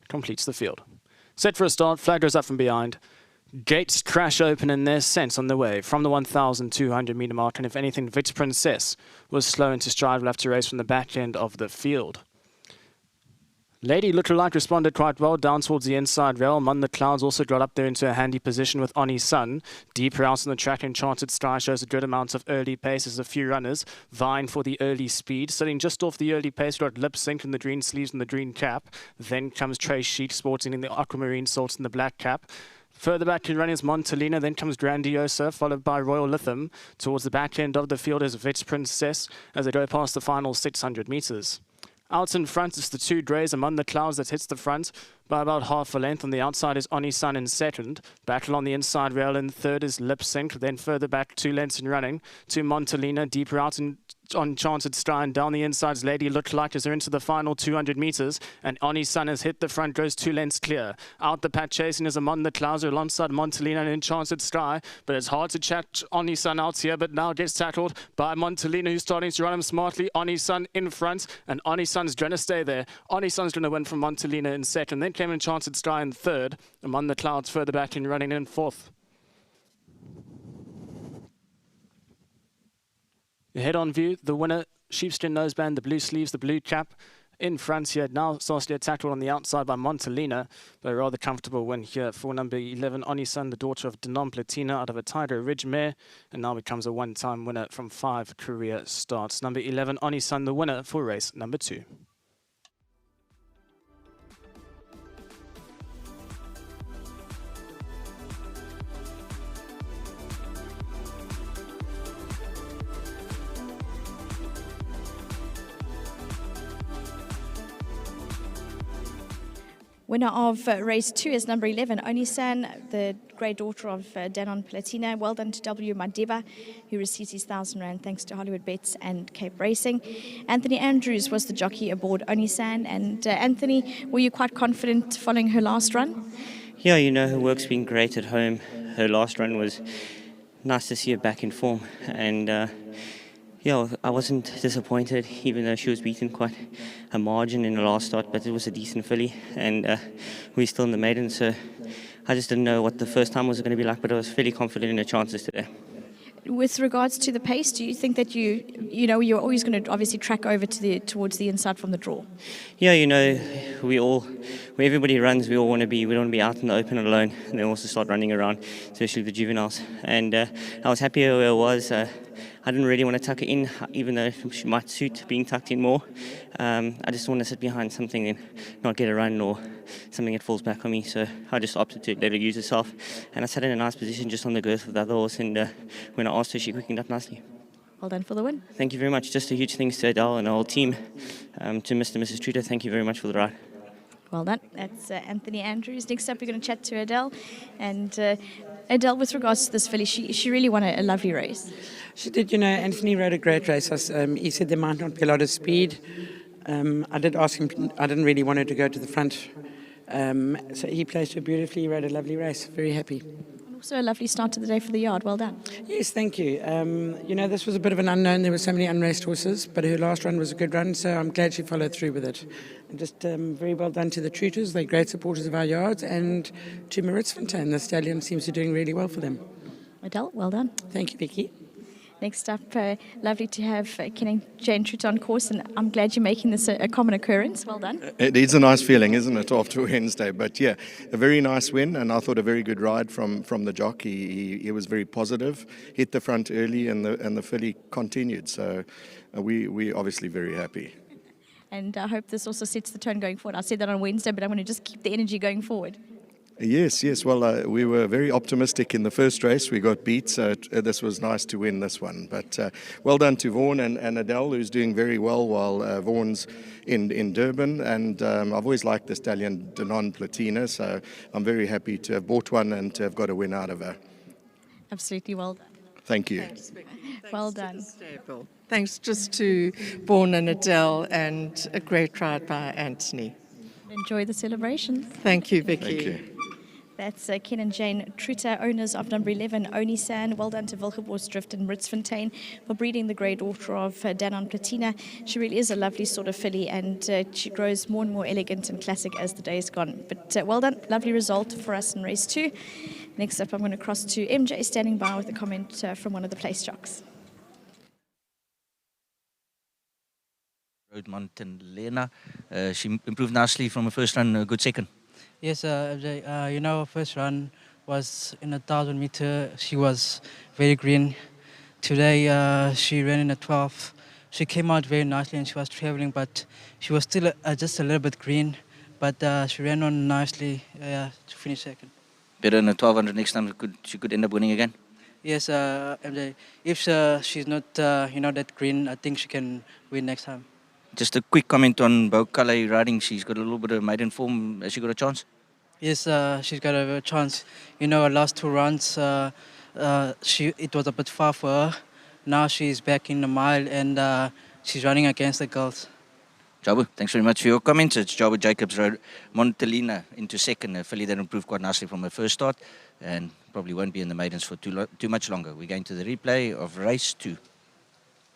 completes the field. Set for a start, flag goes up from behind. Gates crash open in their sense on the way from the 1,200 meter mark, and if anything, Vix Princess was slow into stride. Will have to race from the back end of the field. Lady Lookalike responded quite well down towards the inside rail. Among the Clouds also got up there into a handy position with Oni San. Deeper out on the track, Enchanted Sky shows a good amount of early pace. There's a few runners vying for the early speed. Sitting just off the early pace, got Lip Sync in the green sleeves and the green cap. Then comes Trace Sheet sporting in the aquamarine salts and the black cap. Further back in running is Montalina, then comes Grandiosa, followed by Royal Lithium. Towards the back end of the field is Vix Princess as they go past the final 600 meters. Out in front is the two greys Among the Clouds that hits the front by about half a length. On the outside is Oni San in second. Battle on the inside rail in third is Lip Sync. Then further back 2 lengths in running to Montalina. Deeper out on Enchanted Sky and down the inside is Lady Lookalike as they're into the final 200 meters. And Oni San has hit the front, goes 2 lengths clear. Out the pack chasing is Among the Clouds alongside Montalina and Enchanted Sky. But it's hard to chat Oni San out here, but now gets tackled by Montalina, who's starting to run him smartly. Oni San in front, and Oni San's going to stay there. Oni San's going to win from Montalina in second. Then came Enchanted Sky in third. Among the Clouds further back in running in fourth. Head on view, the winner, sheepskin noseband, the blue sleeves, the blue cap. In front here, now starts to get tackled on the outside by Montalina, but a rather comfortable win here for number 11, Oni San, the daughter of Denon Platina out of a Tiger Ridge mare, and now becomes a one-time winner from 5 career starts. Number 11, Oni San, the winner for race number 2. Winner of race 2 is number 11, Oni San, the great daughter of Denon Platina. Well done to W. Madeba, who received his R1,000 thanks to Hollywood Bets and Cape Racing. Anthony Andrews was the jockey aboard Oni San. And Anthony, were you quite confident following her last run? Yeah, you know, her work's been great at home. Her last run was nice to see her back in form. And yeah, I wasn't disappointed, even though she was beaten quite a margin in the last start, but it was a decent filly, and we're still in the maiden, so I just didn't know what the first time was going to be like, but I was fairly confident in her chances today. With regards to the pace, do you think that you're always going to obviously track over towards the inside from the draw? Yeah, you know, where everybody runs, we don't want to be out in the open alone, and then also start running around, especially the juveniles. And I was happy where I was. I didn't really want to tuck it in, even though she might suit being tucked in more. I just want to sit behind something and not get a run or something that falls back on me. So I just opted to let her use herself. And I sat in a nice position just on the girth of the other horse. And when I asked her, she quickened up nicely. Well done for the win. Thank you very much. Just a huge thanks to Adele and the whole team. To Mr. and Mrs. Truder, thank you very much for the ride. Well done. That's Anthony Andrews. Next up, we're going to chat to Adele. And Adele, with regards to this filly, she really won a lovely race. She did, you know. Anthony rode a great race. He said there might not be a lot of speed. I did ask him, I didn't really want her to go to the front. So he placed her beautifully, he rode a lovely race. Very happy. And also a lovely start to the day for the yard. Well done. Yes, thank you. You know, this was a bit of an unknown. There were so many unraced horses, but her last run was a good run, so I'm glad she followed through with it. And just very well done to the Trooters. They're great supporters of our yards. And to Maritzfontein, the stallion seems to be doing really well for them. Adele, well done. Thank you, Vicky. Next up, lovely to have Kenny Jane Truth on course, and I'm glad you're making this a common occurrence. Well done. It is a nice feeling, isn't it, after Wednesday? But yeah, a very nice win, and I thought a very good ride from the jockey. He was very positive, hit the front early, and the filly continued. So we obviously very happy. And I hope this also sets the tone going forward. I said that on Wednesday, but I'm going to just keep the energy going forward. Yes. Well, we were very optimistic in the first race. We got beat, so this was nice to win this one. But well done to Vaughan and Adele, who's doing very well while Vaughan's in Durban. And I've always liked the stallion Denon Platina, so I'm very happy to have bought one and to have got a win out of her. Absolutely well done. Thank you. Thanks, Vicky. Well done. Thanks just to Vaughan and Adele, and a great ride by Anthony. Enjoy the celebrations. Thank you, Vicky. Thank you. That's Ken and Jane Truter, owners of number 11, Oni San. Well done to Wilgeborgsdrift and Ritzfontein for breeding the grey daughter of Danon Platina. She really is a lovely sort of filly, and she grows more and more elegant and classic as the days gone. But well done, lovely result for us in race 2. Next up, I'm going to cross to MJ, standing by with a comment from one of the place jocks. Rode Montelena. She improved nicely from her first run, a good second. Yes, FJ, you know, her first run was in 1,000 meter. She was very green. Today, she ran in a 12. She came out very nicely and she was traveling, but she was still just a little bit green. But she ran on nicely to finish second. Better in a 1200 next time. She could end up winning again. Yes, MJ. If she's not, that green, I think she can win next time. Just a quick comment on Bokale riding. She's got a little bit of maiden form. Has she got a chance? Yes, she's got a chance. You know, her last 2 runs, it was a bit far for her. Now she's back in the mile and she's running against the girls. Jabu, thanks very much for your comments. It's Jabu Jacobs rode Montelena into second. A filly that improved quite nicely from her first start and probably won't be in the maidens for too much longer. We're going to the replay of race 2.